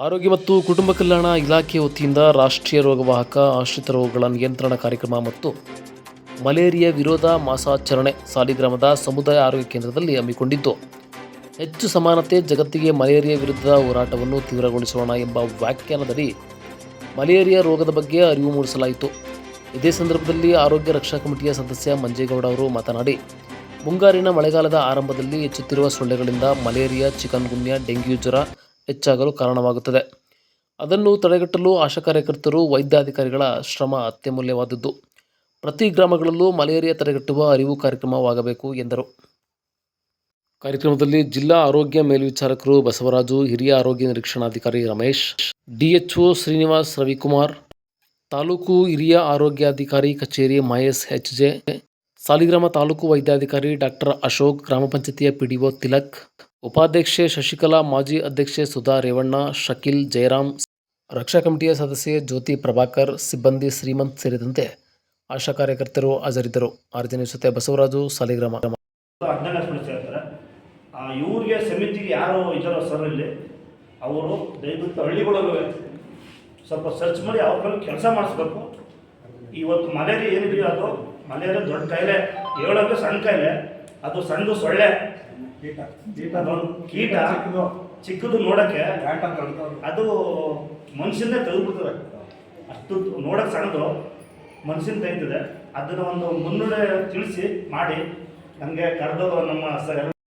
ಆರೋಗ್ಯ ಮತ್ತು ಕುಟುಂಬ ಕಲ್ಯಾಣ ಇಲಾಖೆ ವತಿಯಿಂದ ರಾಷ್ಟ್ರೀಯ ರೋಗವಾಹಕ ಆಶ್ರಿತ ರೋಗಗಳ ನಿಯಂತ್ರಣ ಕಾರ್ಯಕ್ರಮ ಮತ್ತು ಮಲೇರಿಯಾ ವಿರೋಧ ಮಾಸಾಚರಣೆ ಸಾಲಿಗ್ರಾಮದ ಸಮುದಾಯ ಆರೋಗ್ಯ ಕೇಂದ್ರದಲ್ಲಿ ಹಮ್ಮಿಕೊಂಡಿದ್ದು, ಹೆಚ್ಚು ಸಮಾನತೆ ಜಗತ್ತಿಗೆ ಮಲೇರಿಯಾ ವಿರುದ್ಧದ ಹೋರಾಟವನ್ನು ತೀವ್ರಗೊಳಿಸೋಣ ಎಂಬ ವ್ಯಾಖ್ಯಾನದಡಿ ಮಲೇರಿಯಾ ರೋಗದ ಬಗ್ಗೆ ಅರಿವು ಮೂಡಿಸಲಾಯಿತು. ಇದೇ ಸಂದರ್ಭದಲ್ಲಿ ಆರೋಗ್ಯ ರಕ್ಷಾ ಕಮಿಟಿಯ ಸದಸ್ಯ ಮಂಜೇಗೌಡ ಅವರು ಮಾತನಾಡಿ, ಮುಂಗಾರಿನ ಮಳೆಗಾಲದ ಆರಂಭದಲ್ಲಿ ಹೆಚ್ಚುತ್ತಿರುವ ಸೊಳ್ಳೆಗಳಿಂದ ಮಲೇರಿಯಾ, ಚಿಕನ್ಗುನ್ಯಾ, ಡೆಂಗ್ಯೂ ಜ್ವರ ಹೆಚ್ಚಾಗಲು ಕಾರಣವಾಗುತ್ತದೆ. ಅದನ್ನು ತಡೆಗಟ್ಟಲು ಆಶಾ ಕಾರ್ಯಕರ್ತರು, ವೈದ್ಯಾಧಿಕಾರಿಗಳ ಶ್ರಮ ಅತ್ಯಮೂಲ್ಯವಾದದ್ದು. ಪ್ರತಿ ಗ್ರಾಮಗಳಲ್ಲೂ ಮಲೇರಿಯಾ ತಡೆಗಟ್ಟುವ ಅರಿವು ಕಾರ್ಯಕ್ರಮವಾಗಬೇಕು ಎಂದರು. ಕಾರ್ಯಕ್ರಮದಲ್ಲಿ ಜಿಲ್ಲಾ ಆರೋಗ್ಯ ಮೇಲ್ವಿಚಾರಕರು ಬಸವರಾಜು, ಹಿರಿಯ ಆರೋಗ್ಯ ನಿರೀಕ್ಷಣಾಧಿಕಾರಿ ರಮೇಶ್, ಡಿಎಚ್ಒ ಶ್ರೀನಿವಾಸ್, ರವಿಕುಮಾರ್, ತಾಲೂಕು ಹಿರಿಯ ಆರೋಗ್ಯಾಧಿಕಾರಿ ಕಚೇರಿ ಮಹೇಶ್ ಎಚ್ಜೆ, ಸಾಲಿಗ್ರಾಮ ತಾಲೂಕು ವೈದ್ಯಾಧಿಕಾರಿ ಡಾಕ್ಟರ್ ಅಶೋಕ್, ಗ್ರಾಮ ಪಂಚಾಯತಿಯ ಪಿಡಿಒ ತಿಲಕ್, ಉಪಾಧ್ಯಕ್ಷೆ ಶಶಿಕಲಾ, ಮಾಜಿ ಅಧ್ಯಕ್ಷೆ ಸುಧಾ, ರೇವಣ್ಣ, ಶಕೀಲ್, ಜಯರಾಮ್, ರಕ್ಷಾ ಕಮಿಟಿಯ ಸದಸ್ಯೆ ಜ್ಯೋತಿ, ಪ್ರಭಾಕರ್, ಸಿಬ್ಬಂದಿ ಶ್ರೀಮಂತ್ ಸೇರಿದಂತೆ ಆಶಾ ಕಾರ್ಯಕರ್ತರು ಹಾಜರಿದ್ದರು. ಆರ್ಜನೆ ಜೊತೆ ಬಸವರಾಜು, ಸಾಲಿಗ್ರಾಮ. ಇವ್ರಿಗೆ ಸಮಿತಿಗೆ ಯಾರು ಇದ್ದಾರೋ ಸರ್ ಇಲ್ಲಿ ಅವರು ದಯವಿಟ್ಟು ಹಳ್ಳಿಗಳಲ್ಲೂ ಸ್ವಲ್ಪ ಸರ್ಚ್ ಮಾಡಿ ಅವ್ರ ಮೇಲೆ ಕೆಲಸ ಮಾಡಿಸ್ಬೇಕು. ಇವತ್ತು ಮಲೇರಿಯಾ ಏನಿದೆಯೋ ಅದು ಮಲೇರಿಯಾ ದೊಡ್ಡ ಕಾಯಿಲೆ, ಹೇಳೋಕ್ಕೆ ಸಣ್ಣ ಕಾಯಿಲೆ, ಅದು ಸಣ್ಣದು ಸೊಳ್ಳೆ ಕೀಟ, ಚಿಕ್ಕದು ನೋಡೋಕ್ಕೆ ಅದು ಮನುಷ್ಯನ್ನೇ ತೆಗೆದುಬಿಡ್ತದೆ. ಅಷ್ಟು ನೋಡೋಕ್ಕೆ ಸಣ್ಣದು ಮನುಷ್ಯನ ತೆಗಿತದೆ. ಅದನ್ನು ಒಂದು ಮುನ್ನುಡಿ ತಿಳಿಸಿ ಮಾಡಿ ನನಗೆ ಕರೆದು ನಮ್ಮ